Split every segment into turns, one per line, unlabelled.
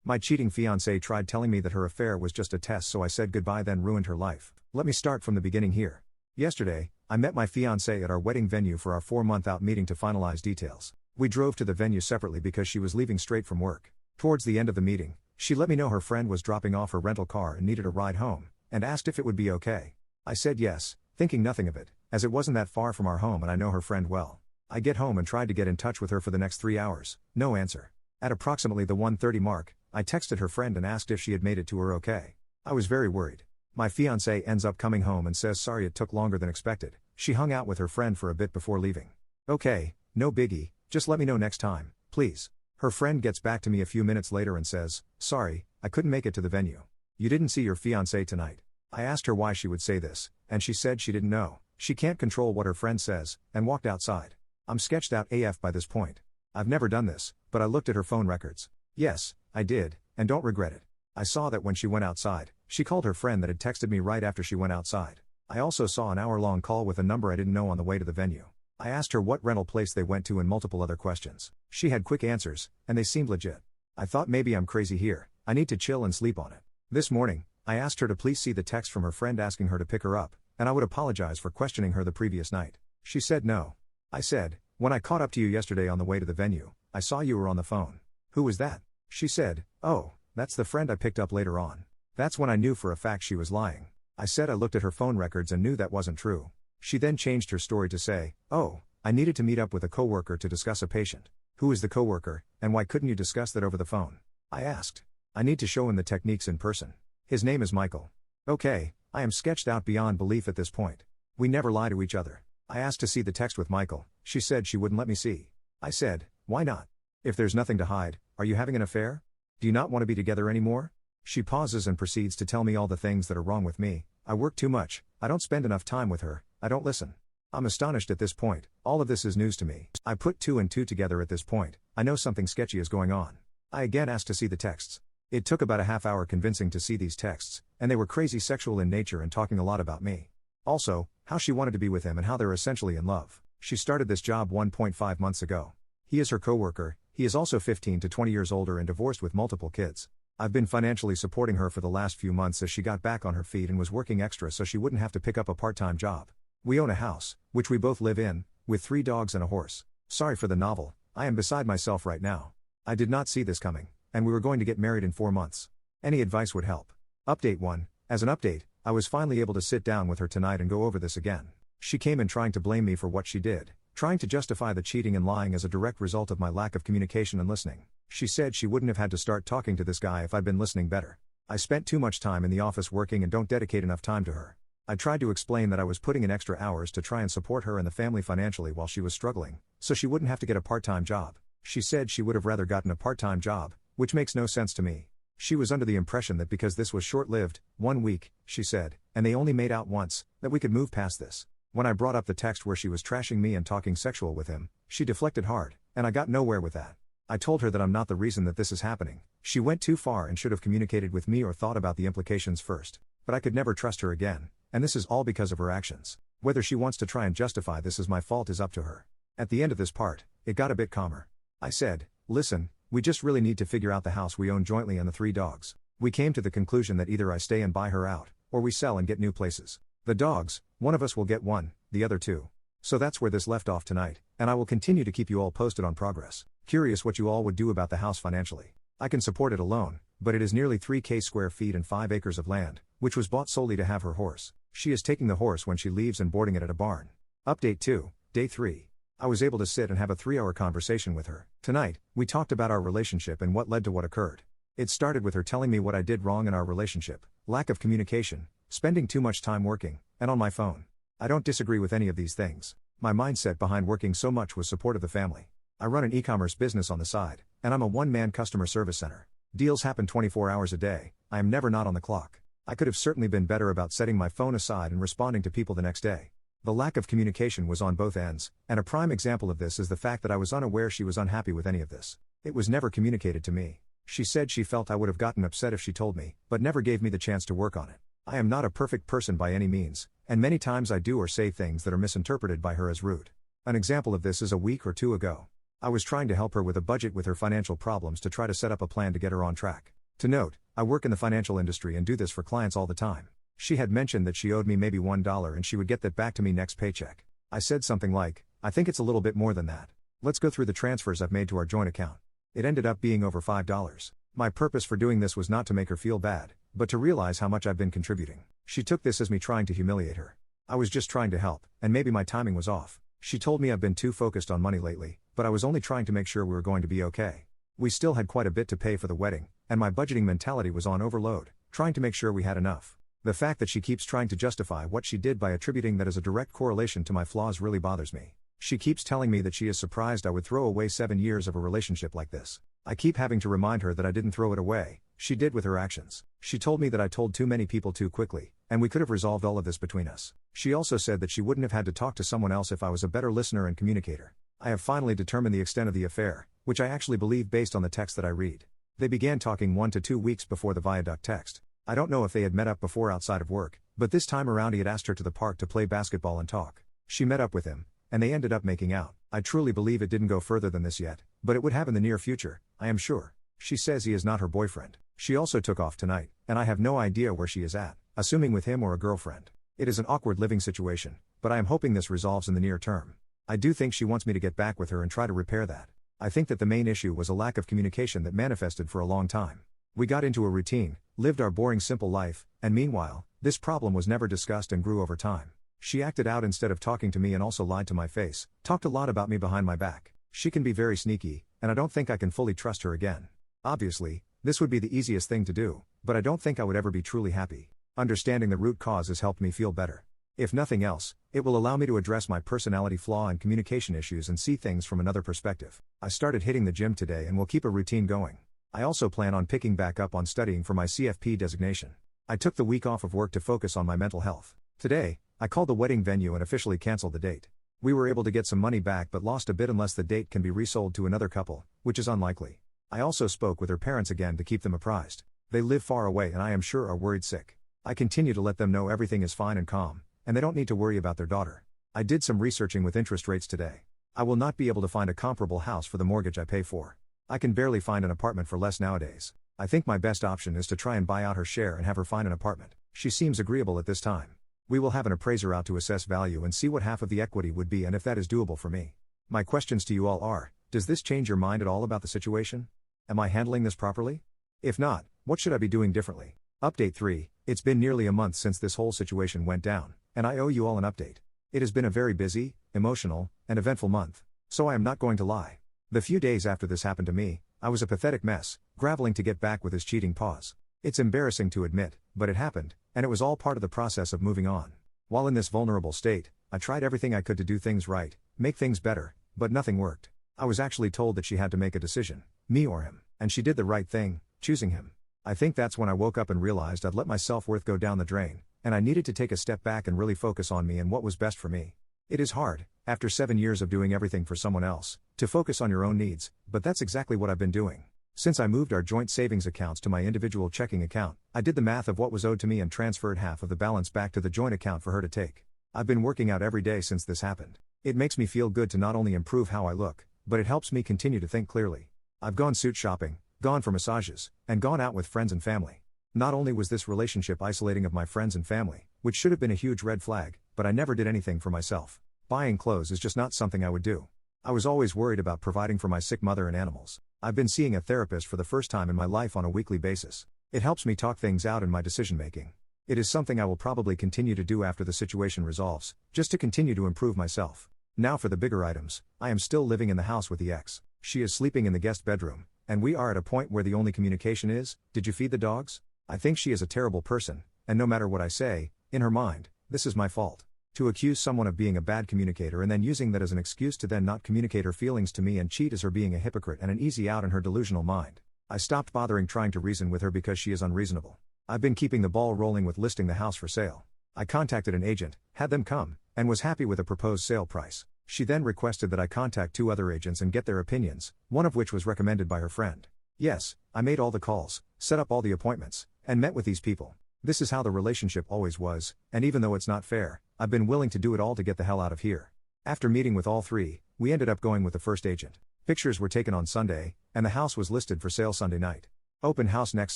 My cheating fiancée tried telling me that her affair was just a test, so I said goodbye, then ruined her life. Let me start from the beginning here. Yesterday, I met my fiancée at our wedding venue for our 4-month out meeting to finalize details. We drove to the venue separately because she was leaving straight from work. Towards the end of the meeting, she let me know her friend was dropping off her rental car and needed a ride home, and asked if it would be okay. I said yes, thinking nothing of it, as it wasn't that far from our home and I know her friend well. I get home and tried to get in touch with her for the next 3 hours, no answer. At approximately the 1:30 mark, I texted her friend and asked if she had made it to her okay. I was very worried. My fiancée ends up coming home and says sorry it took longer than expected. She hung out with her friend for a bit before leaving. Okay, no biggie, just let me know next time, please. Her friend gets back to me a few minutes later and says, sorry, I couldn't make it to the venue. You didn't see your fiancé tonight. I asked her why she would say this, and she said she didn't know. She can't control what her friend says, and walked outside. I'm sketched out AF by this point. I've never done this, but I looked at her phone records. Yes, I did, and don't regret it. I saw that when she went outside, she called her friend that had texted me right after she went outside. I also saw an hour-long call with a number I didn't know on the way to the venue. I asked her what rental place they went to and multiple other questions. She had quick answers, and they seemed legit. I thought maybe I'm crazy here, I need to chill and sleep on it. This morning, I asked her to please see the text from her friend asking her to pick her up, and I would apologize for questioning her the previous night. She said no. I said, when I caught up to you yesterday on the way to the venue, I saw you were on the phone. Who was that? She said, oh, that's the friend I picked up later on. That's when I knew for a fact she was lying. I said I looked at her phone records and knew that wasn't true. She then changed her story to say, oh, I needed to meet up with a coworker to discuss a patient. Who is the coworker, and why couldn't you discuss that over the phone? I asked. I need to show him the techniques in person. His name is Michael. Okay, I am sketched out beyond belief at this point. We never lie to each other. I asked to see the text with Michael. She said she wouldn't let me see. I said, why not? If there's nothing to hide, are you having an affair? Do you not want to be together anymore? She pauses and proceeds to tell me all the things that are wrong with me. I work too much, I don't spend enough time with her, I don't listen. I'm astonished at this point, all of this is news to me. I put 2 and 2 together at this point, I know something sketchy is going on. I again asked to see the texts. It took about a half hour convincing to see these texts, and they were crazy sexual in nature and talking a lot about me. Also, how she wanted to be with him and how they're essentially in love. She started this job 1.5 months ago. He is her coworker, he is also 15 to 20 years older and divorced with multiple kids. I've been financially supporting her for the last few months as she got back on her feet and was working extra so she wouldn't have to pick up a part-time job. We own a house, which we both live in, with 3 dogs and a horse. Sorry for the novel, I am beside myself right now. I did not see this coming, and we were going to get married in 4 months. Any advice would help. Update 1. As an update, I was finally able to sit down with her tonight and go over this again. She came in trying to blame me for what she did, trying to justify the cheating and lying as a direct result of my lack of communication and listening. She said she wouldn't have had to start talking to this guy if I'd been listening better. I spent too much time in the office working and don't dedicate enough time to her. I tried to explain that I was putting in extra hours to try and support her and the family financially while she was struggling, so she wouldn't have to get a part-time job. She said she would have rather gotten a part-time job, which makes no sense to me. She was under the impression that because this was short-lived, 1 week, she said, and they only made out once, that we could move past this. When I brought up the text where she was trashing me and talking sexual with him, she deflected hard, and I got nowhere with that. I told her that I'm not the reason that this is happening. She went too far and should have communicated with me or thought about the implications first. But I could never trust her again, and this is all because of her actions. Whether she wants to try and justify this as my fault is up to her. At the end of this part, it got a bit calmer. I said, listen, we just really need to figure out the house we own jointly and the 3 dogs. We came to the conclusion that either I stay and buy her out, or we sell and get new places. The dogs, one of us will get 1, the other 2. So that's where this left off tonight, and I will continue to keep you all posted on progress. Curious what you all would do about the house financially. I can support it alone, but it is nearly 3,000 square feet and 5 acres of land, which was bought solely to have her horse. She is taking the horse when she leaves and boarding it at a barn. Update 2, Day 3. I was able to sit and have a 3-hour conversation with her. Tonight, we talked about our relationship and what led to what occurred. It started with her telling me what I did wrong in our relationship, lack of communication, spending too much time working, and on my phone. I don't disagree with any of these things. My mindset behind working so much was support of the family. I run an e-commerce business on the side, and I'm a one-man customer service center. Deals happen 24 hours a day, I am never not on the clock. I could have certainly been better about setting my phone aside and responding to people the next day. The lack of communication was on both ends, and a prime example of this is the fact that I was unaware she was unhappy with any of this. It was never communicated to me. She said she felt I would have gotten upset if she told me, but never gave me the chance to work on it. I am not a perfect person by any means, and many times I do or say things that are misinterpreted by her as rude. An example of this is a week or 2 ago. I was trying to help her with a budget with her financial problems to try to set up a plan to get her on track. To note, I work in the financial industry and do this for clients all the time. She had mentioned that she owed me maybe $1 and she would get that back to me next paycheck. I said something like, I think it's a little bit more than that. Let's go through the transfers I've made to our joint account. It ended up being over $5. My purpose for doing this was not to make her feel bad, but to realize how much I've been contributing. She took this as me trying to humiliate her. I was just trying to help, and maybe my timing was off. She told me I've been too focused on money lately, but I was only trying to make sure we were going to be okay. We still had quite a bit to pay for the wedding, and my budgeting mentality was on overload, trying to make sure we had enough. The fact that she keeps trying to justify what she did by attributing that as a direct correlation to my flaws really bothers me. She keeps telling me that she is surprised I would throw away 7 years of a relationship like this. I keep having to remind her that I didn't throw it away, she did with her actions. She told me that I told too many people too quickly, and we could have resolved all of this between us. She also said that she wouldn't have had to talk to someone else if I was a better listener and communicator. I have finally determined the extent of the affair, which I actually believe based on the text that I read. They began talking 1 to 2 weeks before the viaduct text. I don't know if they had met up before outside of work, but this time around he had asked her to the park to play basketball and talk. She met up with him, and they ended up making out. I truly believe it didn't go further than this yet, but it would have in the near future, I am sure. She says he is not her boyfriend. She also took off tonight, and I have no idea where she is at, assuming with him or a girlfriend. It is an awkward living situation, but I am hoping this resolves in the near term. I do think she wants me to get back with her and try to repair that. I think that the main issue was a lack of communication that manifested for a long time. We got into a routine, lived our boring simple life, and meanwhile, this problem was never discussed and grew over time. She acted out instead of talking to me and also lied to my face, talked a lot about me behind my back. She can be very sneaky, and I don't think I can fully trust her again. Obviously, this would be the easiest thing to do, but I don't think I would ever be truly happy. Understanding the root cause has helped me feel better. If nothing else, it will allow me to address my personality flaw and communication issues and see things from another perspective. I started hitting the gym today and will keep a routine going. I also plan on picking back up on studying for my CFP designation. I took the week off of work to focus on my mental health. Today, I called the wedding venue and officially canceled the date. We were able to get some money back but lost a bit unless the date can be resold to another couple, which is unlikely. I also spoke with her parents again to keep them apprised. They live far away and I am sure are worried sick. I continue to let them know everything is fine and calm, and they don't need to worry about their daughter. I did some researching with interest rates today. I will not be able to find a comparable house for the mortgage I pay for. I can barely find an apartment for less nowadays. I think my best option is to try and buy out her share and have her find an apartment. She seems agreeable at this time. We will have an appraiser out to assess value and see what half of the equity would be and if that is doable for me. My questions to you all are, does this change your mind at all about the situation? Am I handling this properly? If not, what should I be doing differently? Update 3, it's been nearly a month since this whole situation went down, and I owe you all an update. It has been a very busy, emotional, and eventful month, so I am not going to lie. The few days after this happened to me, I was a pathetic mess, graveling to get back with his cheating paws. It's embarrassing to admit, but it happened, and it was all part of the process of moving on. While in this vulnerable state, I tried everything I could to do things right, make things better, but nothing worked. I was actually told that she had to make a decision, me or him, and she did the right thing, choosing him. I think that's when I woke up and realized I'd let my self-worth go down the drain, and I needed to take a step back and really focus on me and what was best for me. It is hard, after 7 years of doing everything for someone else, to focus on your own needs, but that's exactly what I've been doing. Since I moved our joint savings accounts to my individual checking account, I did the math of what was owed to me and transferred half of the balance back to the joint account for her to take. I've been working out every day since this happened. It makes me feel good to not only improve how I look, but it helps me continue to think clearly. I've gone suit shopping, gone for massages, and gone out with friends and family. Not only was this relationship isolating of my friends and family, which should have been a huge red flag, but I never did anything for myself. Buying clothes is just not something I would do. I was always worried about providing for my sick mother and animals. I've been seeing a therapist for the first time in my life on a weekly basis. It helps me talk things out in my decision making. It is something I will probably continue to do after the situation resolves, just to continue to improve myself. Now for the bigger items, I am still living in the house with the ex. She is sleeping in the guest bedroom, and we are at a point where the only communication is, "Did you feed the dogs?" I think she is a terrible person, and no matter what I say, in her mind, this is my fault. To accuse someone of being a bad communicator and then using that as an excuse to then not communicate her feelings to me and cheat is her being a hypocrite and an easy out in her delusional mind. I stopped bothering trying to reason with her because she is unreasonable. I've been keeping the ball rolling with listing the house for sale. I contacted an agent, had them come, and was happy with a proposed sale price. She then requested that I contact 2 other agents and get their opinions, one of which was recommended by her friend. Yes, I made all the calls, set up all the appointments, and met with these people. This is how the relationship always was, and even though it's not fair, I've been willing to do it all to get the hell out of here. After meeting with all 3, we ended up going with the first agent. Pictures were taken on Sunday, and the house was listed for sale Sunday night. Open house next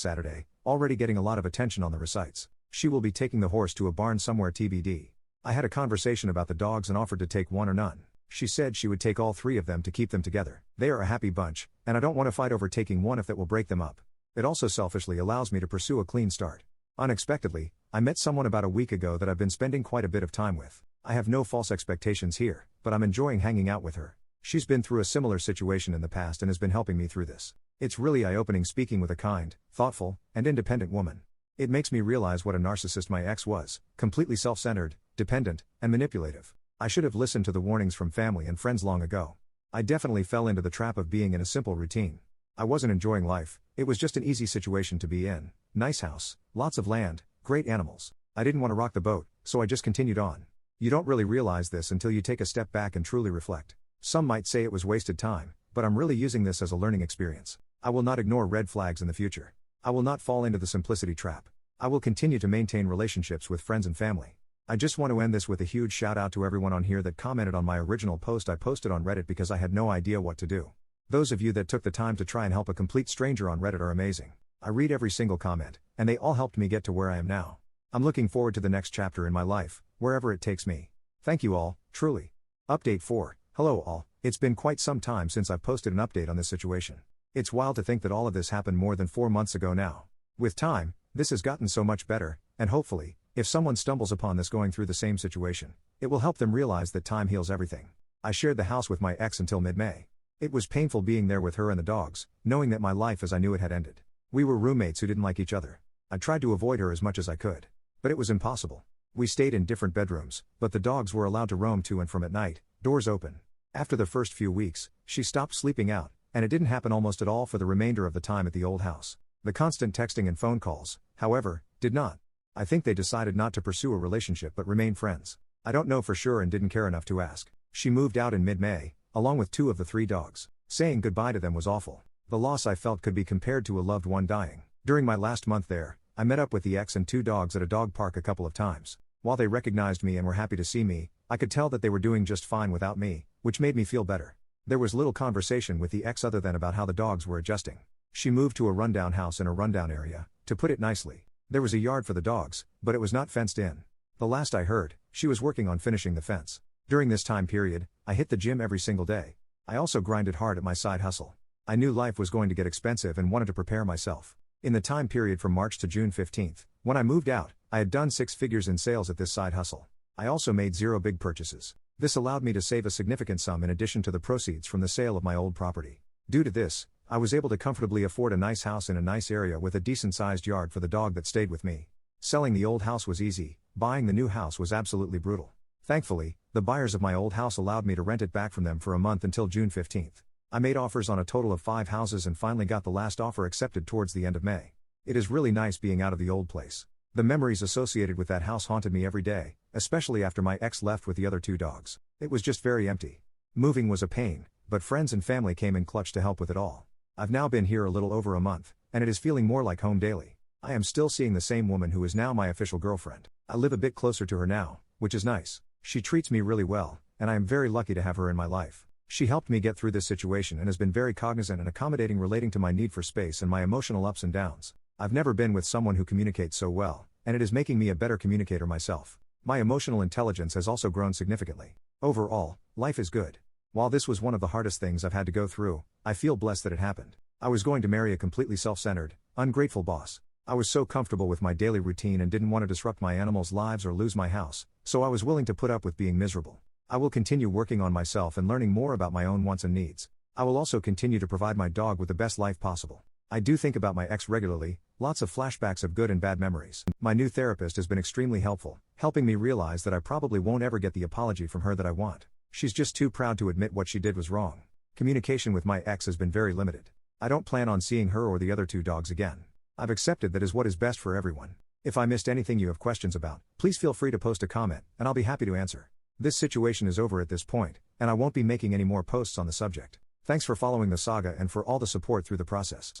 Saturday, already getting a lot of attention on the receipts. She will be taking the horse to a barn somewhere TBD. I had a conversation about the dogs and offered to take one or none. She said she would take all three of them to keep them together. They are a happy bunch, and I don't want to fight over taking one if that will break them up. It also selfishly allows me to pursue a clean start. Unexpectedly, I met someone about a week ago that I've been spending quite a bit of time with. I have no false expectations here, but I'm enjoying hanging out with her. She's been through a similar situation in the past and has been helping me through this. It's really eye-opening speaking with a kind, thoughtful, and independent woman. It makes me realize what a narcissist my ex was, completely self-centered, dependent, and manipulative. I should have listened to the warnings from family and friends long ago. I definitely fell into the trap of being in a simple routine. I wasn't enjoying life, it was just an easy situation to be in. Nice house, lots of land, great animals. I didn't want to rock the boat, so I just continued on. You don't really realize this until you take a step back and truly reflect. Some might say it was wasted time, but I'm really using this as a learning experience. I will not ignore red flags in the future. I will not fall into the simplicity trap. I will continue to maintain relationships with friends and family. I just want to end this with a huge shout out to everyone on here that commented on my original post I posted on Reddit because I had no idea what to do. Those of you that took the time to try and help a complete stranger on Reddit are amazing. I read every single comment, and they all helped me get to where I am now. I'm looking forward to the next chapter in my life, wherever it takes me. Thank you all, truly. Update 4. Hello all, it's been quite some time since I've posted an update on this situation. It's wild to think that all of this happened more than 4 months ago now. With time, this has gotten so much better, and hopefully, if someone stumbles upon this going through the same situation, it will help them realize that time heals everything. I shared the house with my ex until mid-May. It was painful being there with her and the dogs, knowing that my life as I knew it had ended. We were roommates who didn't like each other. I tried to avoid her as much as I could. But it was impossible. We stayed in different bedrooms, but the dogs were allowed to roam to and from at night, doors open. After the first few weeks, she stopped sleeping out, and it didn't happen almost at all for the remainder of the time at the old house. The constant texting and phone calls, however, did not. I think they decided not to pursue a relationship but remain friends. I don't know for sure and didn't care enough to ask. She moved out in mid-May, along with 2 of the 3 dogs. Saying goodbye to them was awful. The loss I felt could be compared to a loved one dying. During my last month there, I met up with the ex and 2 dogs at a dog park a couple of times. While they recognized me and were happy to see me, I could tell that they were doing just fine without me, which made me feel better. There was little conversation with the ex other than about how the dogs were adjusting. She moved to a rundown house in a rundown area, to put it nicely. There was a yard for the dogs, but it was not fenced in. The last I heard, she was working on finishing the fence. During this time period, I hit the gym every single day. I also grinded hard at my side hustle. I knew life was going to get expensive and wanted to prepare myself. In the time period from March to June 15th, when I moved out, I had done 6 figures in sales at this side hustle. I also made 0 big purchases. This allowed me to save a significant sum in addition to the proceeds from the sale of my old property. Due to this, I was able to comfortably afford a nice house in a nice area with a decent-sized yard for the dog that stayed with me. Selling the old house was easy, buying the new house was absolutely brutal. Thankfully, the buyers of my old house allowed me to rent it back from them for a month until June 15th. I made offers on a total of 5 houses and finally got the last offer accepted towards the end of May. It is really nice being out of the old place. The memories associated with that house haunted me every day, especially after my ex left with the other 2 dogs. It was just very empty. Moving was a pain, but friends and family came in clutch to help with it all. I've now been here a little over a month, and it is feeling more like home daily. I am still seeing the same woman who is now my official girlfriend. I live a bit closer to her now, which is nice. She treats me really well, and I am very lucky to have her in my life. She helped me get through this situation and has been very cognizant and accommodating relating to my need for space and my emotional ups and downs. I've never been with someone who communicates so well, and it is making me a better communicator myself. My emotional intelligence has also grown significantly. Overall, life is good. While this was one of the hardest things I've had to go through, I feel blessed that it happened. I was going to marry a completely self-centered, ungrateful boss. I was so comfortable with my daily routine and didn't want to disrupt my animals' lives or lose my house, so I was willing to put up with being miserable. I will continue working on myself and learning more about my own wants and needs. I will also continue to provide my dog with the best life possible. I do think about my ex regularly, lots of flashbacks of good and bad memories. My new therapist has been extremely helpful, helping me realize that I probably won't ever get the apology from her that I want. She's just too proud to admit what she did was wrong. Communication with my ex has been very limited. I don't plan on seeing her or the other 2 dogs again. I've accepted that is what is best for everyone. If I missed anything you have questions about, please feel free to post a comment, and I'll be happy to answer. This situation is over at this point, and I won't be making any more posts on the subject. Thanks for following the saga and for all the support through the process.